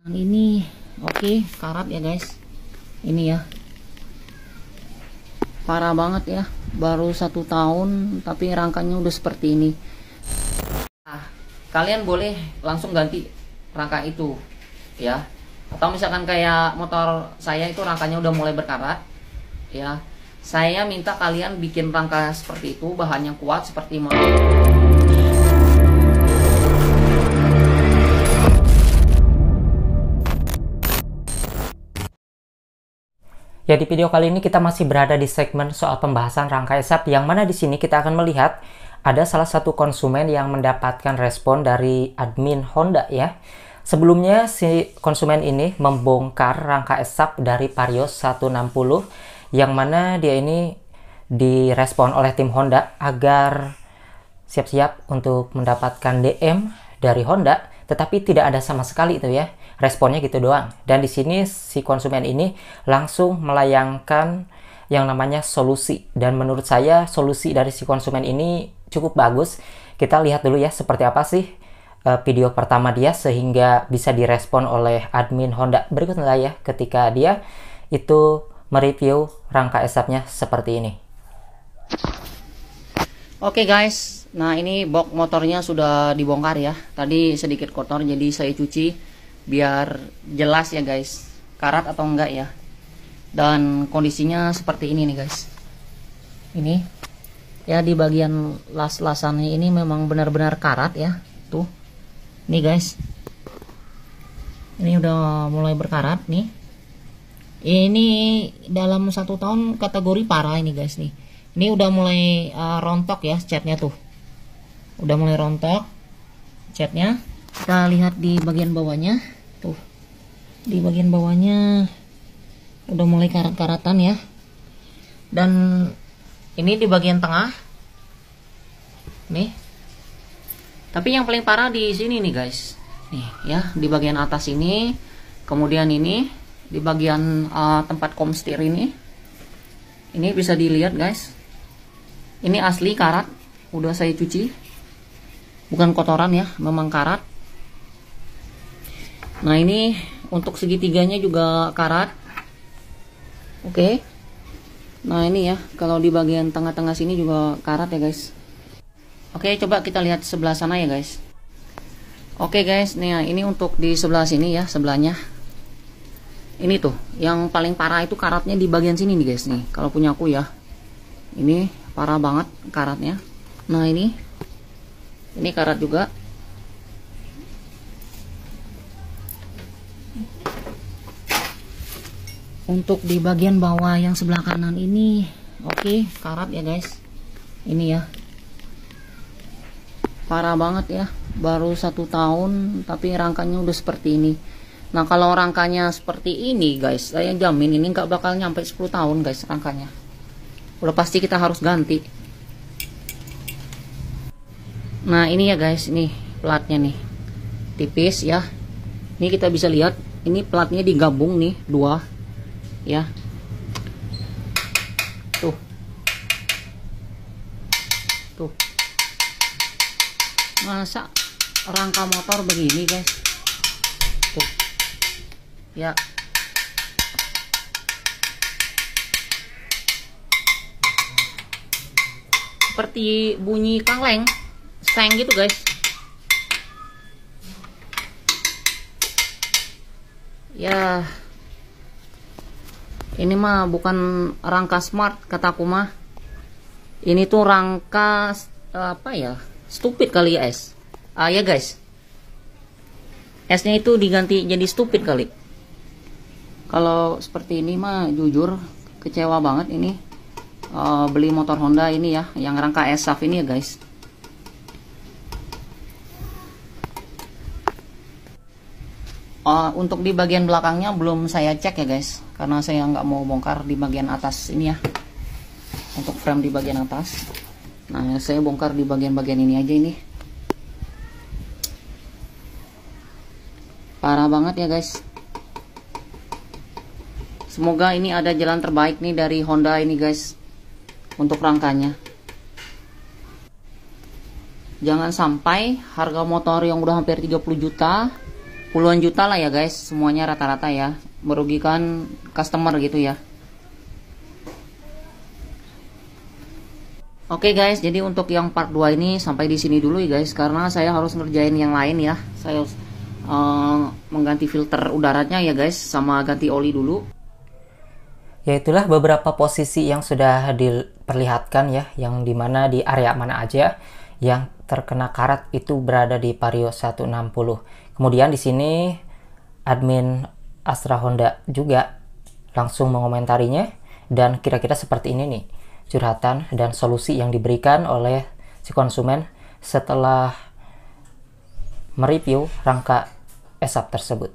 Ini oke, karat ya guys. Ini ya, parah banget ya, baru 1 tahun tapi rangkanya udah seperti ini. Nah, kalian boleh langsung ganti rangka itu ya, atau misalkan kayak motor saya itu rangkanya udah mulai berkarat ya, saya minta kalian bikin rangka seperti itu, bahannya kuat seperti Ya, di video kali ini kita masih berada di segmen soal pembahasan rangka ESAP, yang mana di sini kita akan melihat ada salah satu konsumen yang mendapatkan respon dari admin Honda ya. Sebelumnya si konsumen ini membongkar rangka ESAP dari Vario 160, yang mana dia ini direspon oleh tim Honda agar siap-siap untuk mendapatkan DM dari Honda, tetapi tidak ada sama sekali itu ya, responnya gitu doang. Dan di sini si konsumen ini langsung melayangkan yang namanya solusi, dan menurut saya solusi dari si konsumen ini cukup bagus. Kita lihat dulu ya seperti apa sih video pertama dia sehingga bisa direspon oleh admin Honda berikutnya ya, ketika dia itu mereview rangka ESAP-nya seperti ini. Oke guys, nah ini box motornya sudah dibongkar ya. Tadi sedikit kotor jadi saya cuci biar jelas ya guys, karat atau enggak ya. Dan kondisinya seperti ini nih guys. Ini ya, di bagian las-lasannya ini memang benar-benar karat ya. Tuh, nih guys, ini udah mulai berkarat nih. Ini dalam 1 tahun kategori parah ini guys nih. Ini udah mulai rontok ya catnya tuh. Udah mulai rontok catnya. Kita lihat di bagian bawahnya. Tuh. Di bagian bawahnya udah mulai karat-karatan ya. Dan ini di bagian tengah. Nih. Tapi yang paling parah di sini nih guys. Nih ya, di bagian atas ini. Kemudian ini di bagian tempat komstir ini. Ini bisa dilihat guys. Ini asli karat, udah saya cuci, bukan kotoran ya, memang karat. Nah ini untuk segitiganya juga karat. Oke. Nah ini ya, kalau di bagian tengah-tengah sini juga karat ya guys. Oke, coba kita lihat sebelah sana ya guys. Oke guys, nih ini untuk di sebelah sini ya, sebelahnya. Ini tuh, yang paling parah itu karatnya di bagian sini nih guys nih. Kalau punya aku ya, ini parah banget karatnya. Nah ini karat juga. Untuk di bagian bawah yang sebelah kanan ini, oke, karat ya guys. Ini ya, parah banget ya, baru 1 tahun tapi rangkanya udah seperti ini. Nah kalau rangkanya seperti ini guys, saya jamin ini nggak bakal nyampe 10 tahun guys rangkanya. Udah pasti kita harus ganti. Nah ini ya guys, ini platnya nih tipis ya. Ini kita bisa lihat, ini platnya digabung nih dua ya. Tuh, tuh, masa rangka motor begini guys. Tuh ya, seperti bunyi kaleng seng gitu guys. Ya ini mah bukan rangka smart kataku mah. Ini tuh rangka apa ya, stupid kali ya es. Ya guys, S nya itu diganti jadi stupid kali. Kalau seperti ini mah jujur kecewa banget ini. Beli motor Honda ini ya, yang rangka ESAP ini ya guys. Untuk di bagian belakangnya belum saya cek ya guys, karena saya nggak mau bongkar di bagian atas ini ya, untuk frame di bagian atas. Nah saya bongkar di bagian-bagian ini aja. Ini parah banget ya guys. Semoga ini ada jalan terbaik nih dari Honda ini guys untuk rangkanya. Jangan sampai harga motor yang udah hampir 30 juta puluhan juta lah ya guys, semuanya rata-rata ya, merugikan customer gitu ya. Oke guys, jadi untuk yang part 2 ini sampai di sini dulu ya guys, karena saya harus ngerjain yang lain ya. Saya harus mengganti filter udaranya ya guys, sama ganti oli dulu. Ya, itulah beberapa posisi yang sudah diperlihatkan ya, yang dimana di area mana aja yang terkena karat itu berada di Vario 160. Kemudian di sini admin Astra Honda juga langsung mengomentarinya, dan kira-kira seperti ini nih curhatan dan solusi yang diberikan oleh si konsumen setelah mereview rangka ESAP tersebut.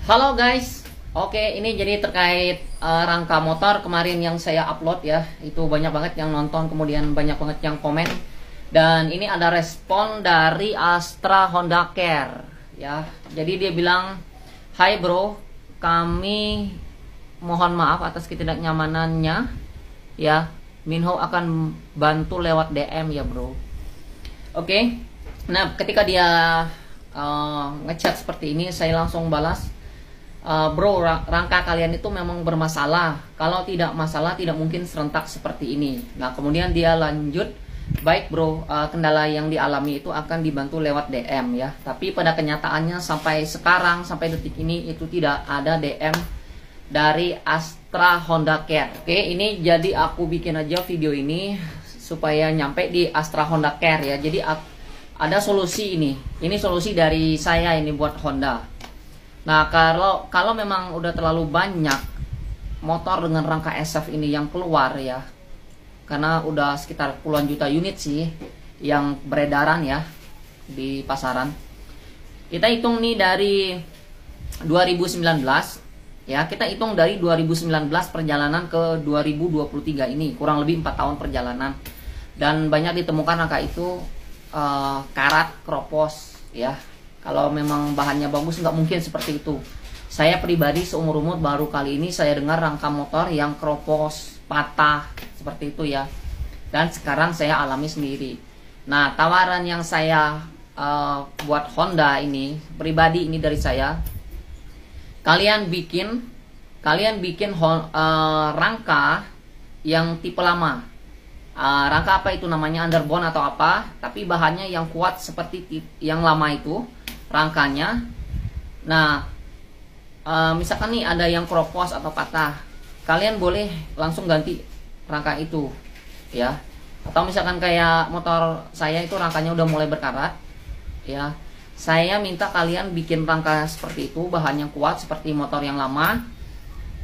Halo guys, oke, ini jadi terkait rangka motor kemarin yang saya upload ya, itu banyak banget yang nonton, kemudian banyak banget yang komen. Dan ini ada respon dari Astra Honda Care ya. Jadi dia bilang, "Hai bro, kami mohon maaf atas ketidaknyamanannya ya. Minho akan bantu lewat DM ya bro." Oke. Nah, ketika dia ngechat seperti ini, saya langsung balas, "Bro, rangka kalian itu memang bermasalah. Kalau tidak masalah tidak mungkin serentak seperti ini." Nah, kemudian dia lanjut, "Baik bro, kendala yang dialami itu akan dibantu lewat DM ya. Tapi pada kenyataannya sampai sekarang, sampai detik ini itu tidak ada DM dari Astra Honda Care." Oke, ini jadi aku bikin aja video ini supaya nyampe di Astra Honda Care ya. Jadi ada solusi ini. Ini solusi dari saya ini buat Honda. Nah, kalau memang udah terlalu banyak motor dengan rangka SF ini yang keluar ya, karena udah sekitar puluhan juta unit sih yang beredaran ya di pasaran. Kita hitung nih dari 2019 ya, kita hitung dari 2019 perjalanan ke 2023 ini, kurang lebih 4 tahun perjalanan. Dan banyak ditemukan angka itu karat, kropos ya. Kalau memang bahannya bagus nggak mungkin seperti itu. Saya pribadi seumur umur baru kali ini saya dengar rangka motor yang kropos, patah seperti itu ya. Dan sekarang saya alami sendiri. Nah, tawaran yang saya buat Honda ini, pribadi ini dari saya, kalian bikin rangka yang tipe lama. Rangka apa itu namanya, underbone atau apa, tapi bahannya yang kuat seperti yang lama itu rangkanya. Nah, misalkan nih ada yang kropos atau patah, kalian boleh langsung ganti rangka itu ya. Atau misalkan kayak motor saya itu rangkanya udah mulai berkarat ya, saya minta kalian bikin rangka seperti itu, bahan yang kuat seperti motor yang lama.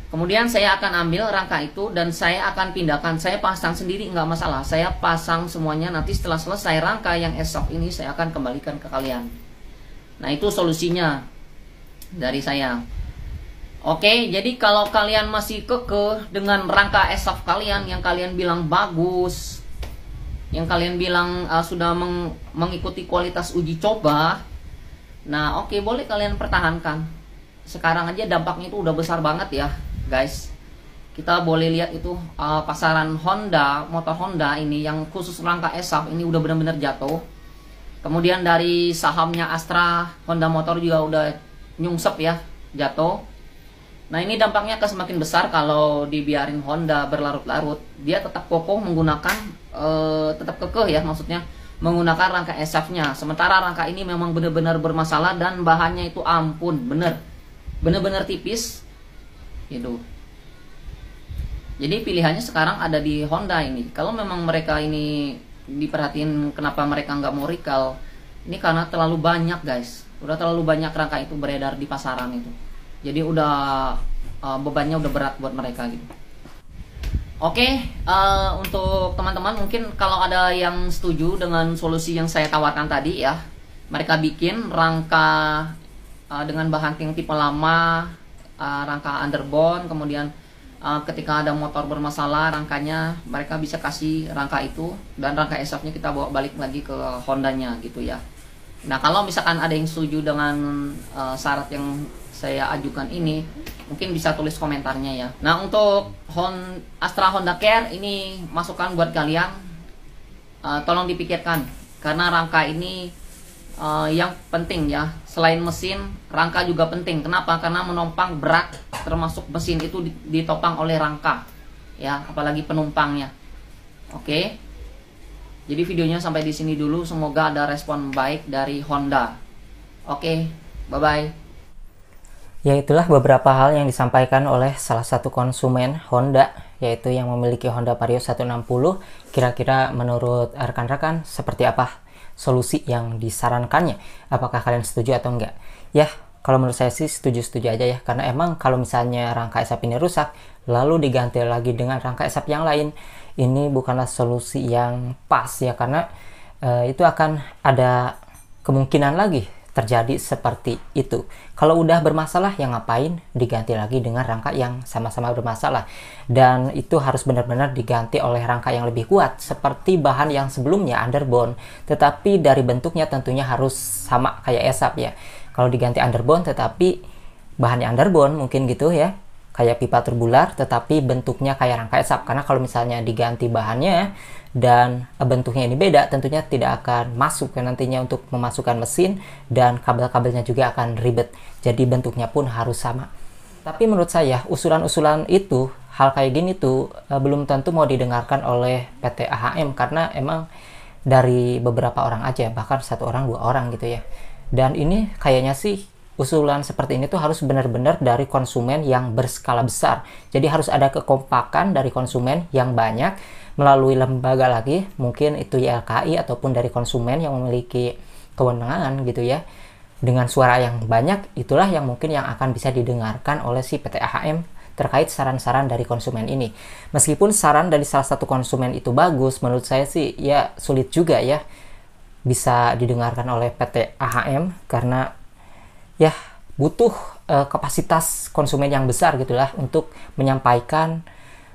Kemudian saya akan ambil rangka itu dan saya akan pindahkan, saya pasang sendiri nggak masalah, saya pasang semuanya. Nanti setelah selesai rangka yang ESOP ini saya akan kembalikan ke kalian. Nah, itu solusinya dari saya. Oke, jadi kalau kalian masih kekeh dengan rangka ESOP kalian yang kalian bilang bagus, yang kalian bilang sudah mengikuti kualitas uji coba, nah oke, boleh kalian pertahankan. Sekarang aja dampaknya itu udah besar banget ya guys. Kita boleh lihat itu pasaran Honda, motor Honda ini yang khusus rangka ESOP ini udah benar-benar jatuh. Kemudian dari sahamnya Astra Honda Motor juga udah nyungsep ya, jatuh. Nah, ini dampaknya akan semakin besar kalau dibiarin Honda berlarut-larut. Dia tetap kokoh menggunakan tetap kekeh ya, maksudnya menggunakan rangka ESOP-nya. Sementara rangka ini memang benar-benar bermasalah dan bahannya itu ampun, bener-bener tipis gitu. Jadi pilihannya sekarang ada di Honda ini. Kalau memang mereka ini diperhatiin kenapa mereka nggak mau recall, ini karena terlalu banyak guys, udah terlalu banyak rangka itu beredar di pasaran itu. Jadi udah bebannya udah berat buat mereka gitu. Oke, untuk teman-teman mungkin kalau ada yang setuju dengan solusi yang saya tawarkan tadi ya, mereka bikin rangka dengan bahan yang tipe lama, rangka underbone, kemudian ketika ada motor bermasalah rangkanya mereka bisa kasih rangka itu, dan rangka ESOP-nya kita bawa balik lagi ke Hondanya gitu ya. Nah, kalau misalkan ada yang setuju dengan syarat yang saya ajukan ini, mungkin bisa tulis komentarnya ya. Nah, untuk Astra Honda Care ini masukan buat kalian, tolong dipikirkan karena rangka ini yang penting ya, selain mesin, rangka juga penting. Kenapa? Karena menopang berat, termasuk mesin itu ditopang oleh rangka ya, apalagi penumpangnya. Oke, jadi videonya sampai di sini dulu. Semoga ada respon baik dari Honda. Oke, bye bye. Ya, itulah beberapa hal yang disampaikan oleh salah satu konsumen Honda, yaitu yang memiliki Honda Vario 160. Kira-kira menurut rekan-rekan seperti apa solusi yang disarankannya? Apakah kalian setuju atau enggak? Ya, kalau menurut saya sih setuju-setuju aja ya, karena emang kalau misalnya rangka esap ini rusak, lalu diganti lagi dengan rangka esap yang lain, ini bukanlah solusi yang pas ya, karena itu akan ada kemungkinan lagi terjadi seperti itu. Kalau udah bermasalah, ya ngapain diganti lagi dengan rangka yang sama-sama bermasalah. Dan itu harus benar-benar diganti oleh rangka yang lebih kuat, seperti bahan yang sebelumnya underbone, tetapi dari bentuknya tentunya harus sama kayak esap ya. Kalau diganti underbone tetapi bahannya underbone, mungkin gitu ya, kayak pipa turbular tetapi bentuknya kayak rangka esap. Karena kalau misalnya diganti bahannya dan bentuknya ini beda, tentunya tidak akan masuk nantinya untuk memasukkan mesin, dan kabel-kabelnya juga akan ribet. Jadi bentuknya pun harus sama. Tapi menurut saya usulan-usulan itu, hal kayak gini tuh belum tentu mau didengarkan oleh PT AHM, karena emang dari beberapa orang aja, bahkan 1 orang 2 orang gitu ya. Dan ini kayaknya sih usulan seperti ini tuh harus benar-benar dari konsumen yang berskala besar. Jadi harus ada kekompakan dari konsumen yang banyak melalui lembaga lagi, mungkin itu YLKI ataupun dari konsumen yang memiliki kewenangan gitu ya. Dengan suara yang banyak, itulah yang mungkin yang akan bisa didengarkan oleh si PT AHM terkait saran-saran dari konsumen ini. Meskipun saran dari salah satu konsumen itu bagus, menurut saya sih ya sulit juga ya bisa didengarkan oleh PT AHM, karena ya butuh kapasitas konsumen yang besar gitulah untuk menyampaikan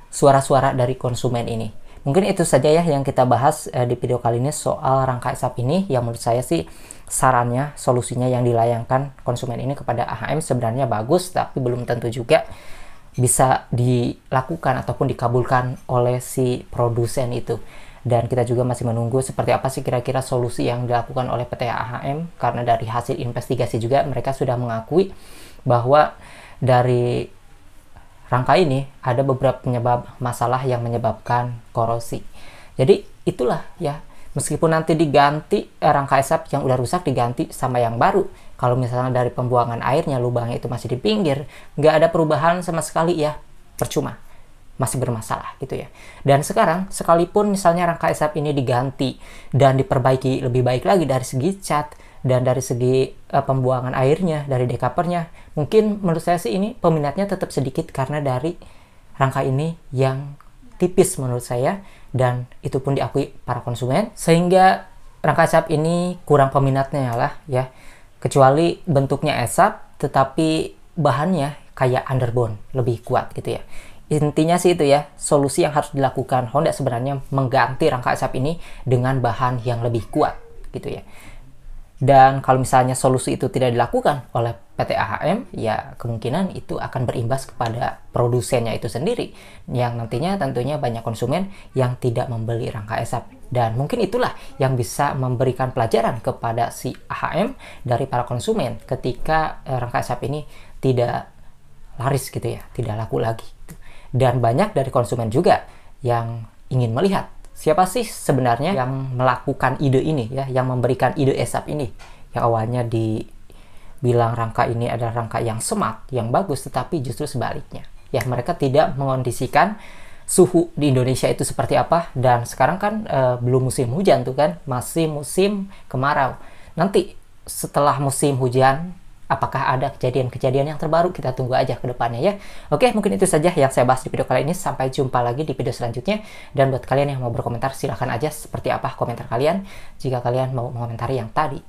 suara-suara dari konsumen ini. Mungkin itu saja ya yang kita bahas di video kali ini soal rangka esap ini, yang menurut saya sih sarannya, solusinya yang dilayangkan konsumen ini kepada AHM sebenarnya bagus, tapi belum tentu juga bisa dilakukan ataupun dikabulkan oleh si produsen itu. Dan kita juga masih menunggu seperti apa sih kira-kira solusi yang dilakukan oleh PT AHM, karena dari hasil investigasi juga mereka sudah mengakui bahwa dari rangka ini ada beberapa penyebab masalah yang menyebabkan korosi. Jadi itulah ya, meskipun nanti diganti rangka esap yang udah rusak diganti sama yang baru, kalau misalnya dari pembuangan airnya lubangnya itu masih di pinggir, nggak ada perubahan sama sekali ya, percuma, masih bermasalah gitu ya. Dan sekarang sekalipun misalnya rangka esap ini diganti dan diperbaiki lebih baik lagi dari segi cat dan dari segi pembuangan airnya, dari dekapernya, mungkin menurut saya sih ini peminatnya tetap sedikit karena dari rangka ini yang tipis menurut saya, dan itu pun diakui para konsumen, sehingga rangka esap ini kurang peminatnya lah ya. Kecuali bentuknya esap tetapi bahannya kayak underbone, lebih kuat gitu ya. Intinya sih itu ya, solusi yang harus dilakukan Honda sebenarnya mengganti rangka esap ini dengan bahan yang lebih kuat gitu ya. Dan kalau misalnya solusi itu tidak dilakukan oleh PT AHM, ya kemungkinan itu akan berimbas kepada produsennya itu sendiri, yang nantinya tentunya banyak konsumen yang tidak membeli rangka esap. Dan mungkin itulah yang bisa memberikan pelajaran kepada si AHM dari para konsumen ketika rangka esap ini tidak laris gitu ya, tidak laku lagi. Dan banyak dari konsumen juga yang ingin melihat siapa sih sebenarnya yang melakukan ide ini ya, yang memberikan ide esap ini. Yang awalnya dibilang rangka ini adalah rangka yang smart, yang bagus, tetapi justru sebaliknya. Ya, mereka tidak mengondisikan suhu di Indonesia itu seperti apa, dan sekarang kan belum musim hujan tuh kan, masih musim kemarau. Nanti setelah musim hujan, apakah ada kejadian-kejadian yang terbaru? Kita tunggu aja ke depannya ya. Oke, mungkin itu saja yang saya bahas di video kali ini. Sampai jumpa lagi di video selanjutnya. Dan buat kalian yang mau berkomentar, silahkan aja seperti apa komentar kalian jika kalian mau mengomentari yang tadi.